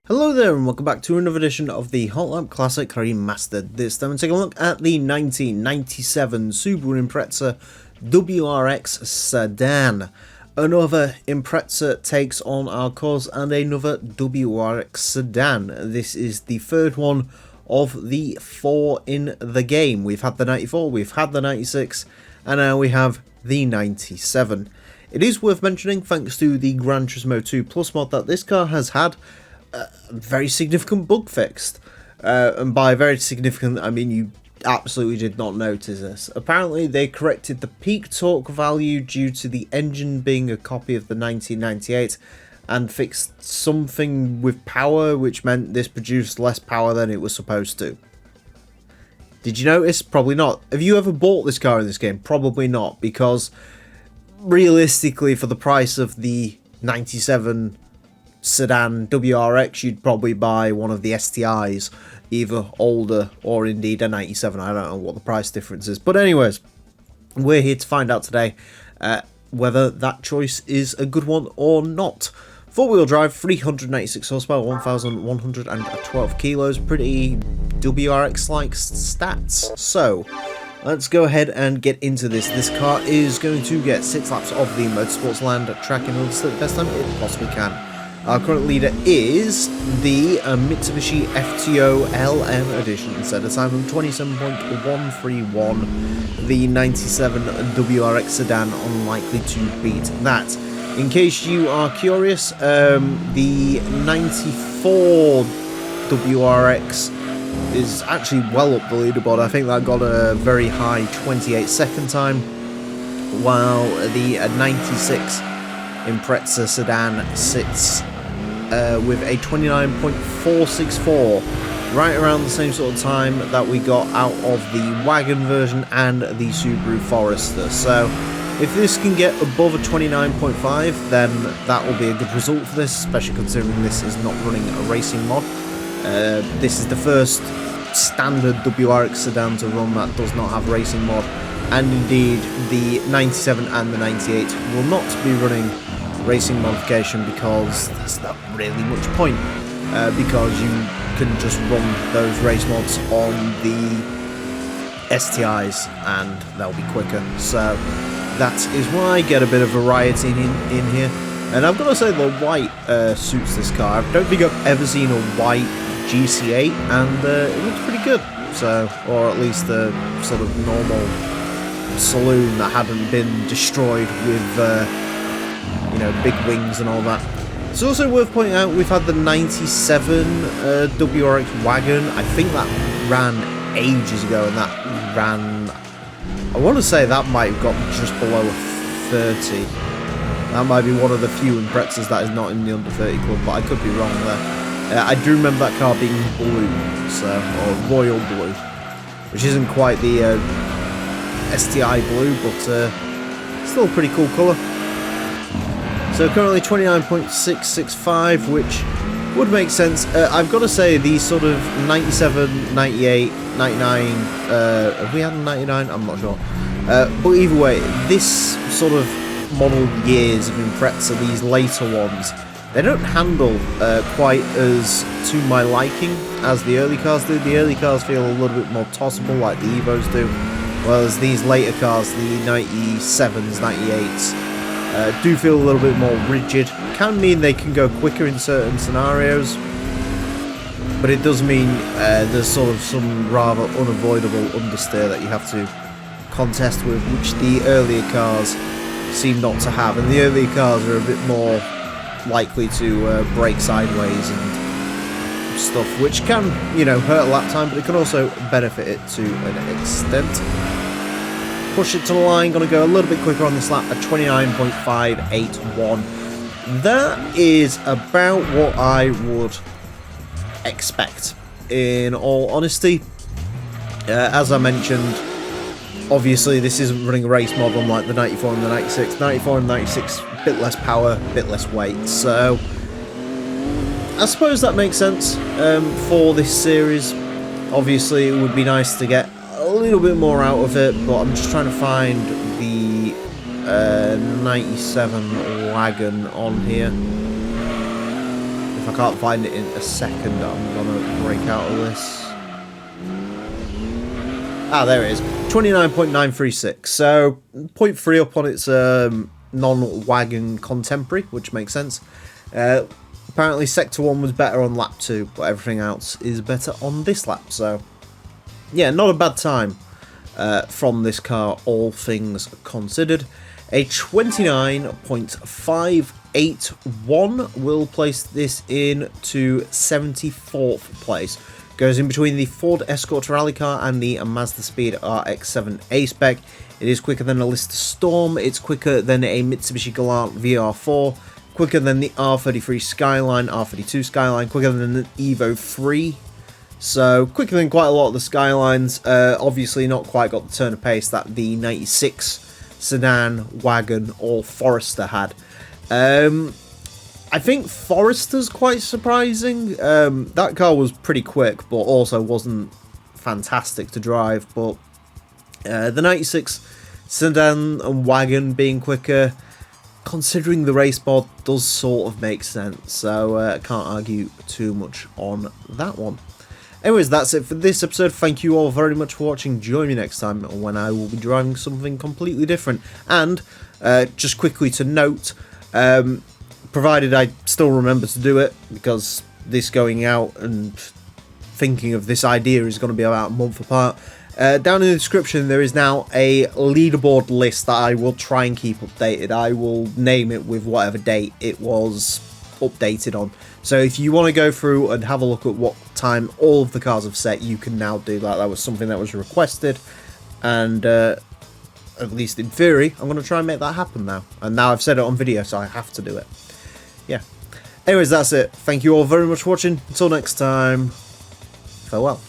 Hello there and welcome back to another edition of the Hot Lap Classic Remastered. This time we're taking a look at the 1997 Subaru Impreza WRX Sedan. Another Impreza takes on our cause and another WRX Sedan. This is the third one of the four in the game. We've had the 94, we've had the 96 and now we have the 97. It is worth mentioning, thanks to the Gran Turismo 2 Plus mod, that this car has had a very significant bug fixed. And by very significant, I mean you absolutely did not notice this. Apparently they corrected the peak torque value due to the engine being a copy of the 1998 and fixed something with power, which meant this produced less power than it was supposed to. Did you notice? Probably not. Have you ever bought this car in this game? Probably not, because realistically for the price of the 97 Sedan WRX, you'd probably buy one of the STIs, either older or indeed a 97. I don't know what the price difference is, but anyways, we're here to find out today whether that choice is a good one or not. Four-wheel drive, 396 horsepower, 1,112 kilos, pretty WRX-like stats. So let's go ahead and get into this. This car is going to get 6 laps of the Motorsports Land track in order to set the best time it possibly can. Our current leader is the Mitsubishi FTO LM edition, set a time of 27.131. The 97 WRX Sedan, unlikely to beat that. In case you are curious, the 94 WRX is actually well up the leaderboard. I think that got a very high 28-second time, while the 96 Impreza Sedan sits with a 29.464, right around the same sort of time that we got out of the wagon version and the Subaru Forester. So if this can get above a 29.5, then that will be a good result for this, especially considering this is not running a racing mod. This is the first standard WRX sedan to run that does not have racing mod, and indeed the 97 and the 98 will not be running racing modification because there's not really much point, because you can just run those race mods on the STIs and they'll be quicker. So that is why I get a bit of variety in here. And I've got to say the white suits this car. I don't think I've ever seen a white GC8 and it looks pretty good. So, or at least the sort of normal saloon that hadn't been destroyed with you know, big wings and all that. It's also worth pointing out we've had the 97 WRX wagon. I think that ran ages ago, and that ran, I want to say that might have got just below 30. That might be one of the few Imprezas that is not in the under 30 club, but I could be wrong there. I do remember that car being blue, so, or royal blue, which isn't quite the STI blue, but still a pretty cool colour. So currently 29.665, which would make sense. I've got to say these sort of 97, 98, 99, have we had a 99? I'm not sure. But either way, this sort of model years of Impreza, these later ones, they don't handle quite as to my liking as the early cars do. The early cars feel a little bit more tossable like the Evos do, whereas these later cars, the 97s, 98s, do feel a little bit more rigid. Can mean they can go quicker in certain scenarios, but it does mean there's sort of some rather unavoidable understeer that you have to contest with, which the earlier cars seem not to have. And the earlier cars are a bit more likely to brake sideways and stuff, which can, you know, hurt a lap time, but it can also benefit it to an extent. Push it to the line, going to go a little bit quicker on this lap at 29.581. That is about what I would expect, in all honesty. As I mentioned, obviously this isn't running a race mod unlike the 94 and the 96. 94 and 96, a bit less power, a bit less weight, so I suppose that makes sense for this series. Obviously it would be nice to get a little bit more out of it, but I'm just trying to find the 97 wagon on here. If I can't find it in a second, I'm gonna break out of this. Ah, there it is. 29.936. So 0.3 up on its non-wagon contemporary, which makes sense. Apparently Sector 1 was better on lap 2, but everything else is better on this lap. So yeah, not a bad time from this car, all things considered. A 29.581 will place this in to 74th place. Goes in between the Ford Escort rally car and the Mazda Speed RX-7 A-Spec. It is quicker than a Lister Storm, it's quicker than a Mitsubishi Galant VR4, quicker than the R33 Skyline, R32 Skyline, quicker than the Evo 3. So, quicker than quite a lot of the Skylines. Obviously not quite got the turn of pace that the 96 Sedan, Wagon or Forester had. I think Forester's quite surprising. That car was pretty quick, but also wasn't fantastic to drive. But the 96 Sedan and Wagon being quicker, considering the race mod, does sort of make sense. So can't argue too much on that one. Anyways, that's it for this episode. Thank you all very much for watching. Join me next time when I will be driving something completely different. And just quickly to note, provided I still remember to do it, because this going out and thinking of this idea is going to be about a month apart, down in the description there is now a leaderboard list that I will try and keep updated. I will name it with whatever date it was updated on. So if you want to go through and have a look at what time all of the cars have set, you can now do that. That was something that was requested, and at least in theory, I'm going to try and make that happen now. And now I've said it on video, so I have to do it. Yeah. Anyways, that's it. Thank you all very much for watching. Until next time, farewell.